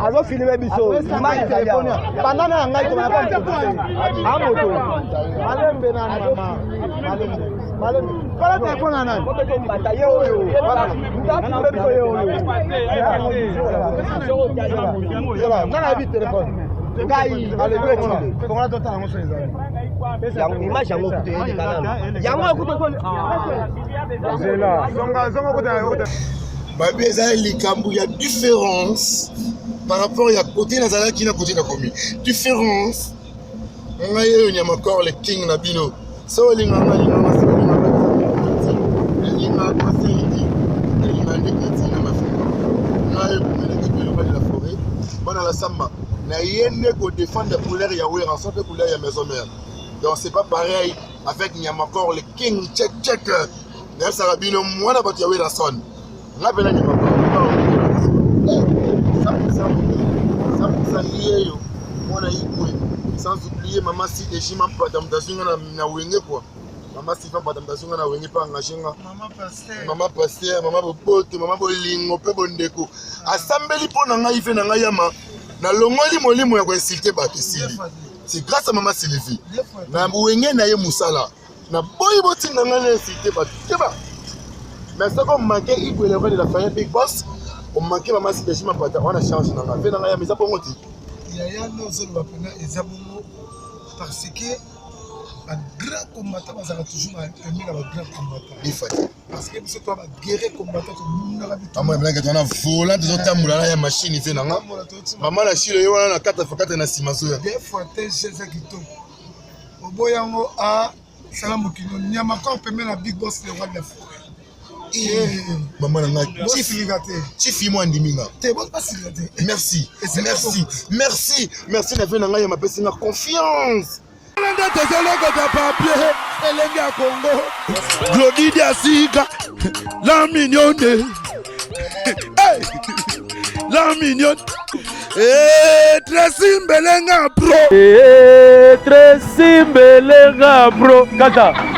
Azo filmer biso image téléphone pendant na ngai ko na pas amoto malembe na mama malembe kala téléphone na nani bataye oyo voilà ndafu biso yo na bi téléphone ngai ale beti ko ngala tota ngo senza yango image yango kuto yeli kana yango kuto ko zela zonga kuto Babi eza likambu ya différence par rapport à côté nazala qui na côté na komi différence ngaye nyama corps le king na bino so linga linga passendi linga ndekati na mafika ngaye kumele kebelo ba de la forêt bana la samba na yende ko défendre couleur ya wera sans couleur ya maison mère donc c'est pas pareil avec nyama corps le king check na ça rabino mwana batu ya wera son ngapela ni papa ça lié mwana ikwe sans oublier maman si eshima pata mtasunga na wenge quoi maman si fa pata mtasunga na wenge pa ngashinga maman pasteur maman boboto maman bolingo pe bondeko asambeli pona ngai fe na ngai yama na longoli molimo ya ko insulter ba tesili c'est grâce à maman Sylvie na wenge na ye musala na boyi botinga ngai insulter ba teba. Mais ça comme manqué il peut lever de la famille Big Boss on manquait maman si déjà pas on a changé dans la vie dans la mais ça pour moi il y a nos zones va ezabongo parce que un grand combattant ça va toujours aimer la grand combattant il faut parce que c'est toi guerrier combattant tout na la ah moi blague on a volant des autres tamboula ya machine fait nanga maman la chile yo na 4x4 na simazo ya des fois tes chez Kito oboyango a salamu kino nyama ko pembe na Big Boss le roi de la forêt. Maman nanga chifi moi ndiminga merci na fait nanga ya mapesi na confiance Glody Asiga la mignonne la mignonne Tracy Mbelenga bro Kata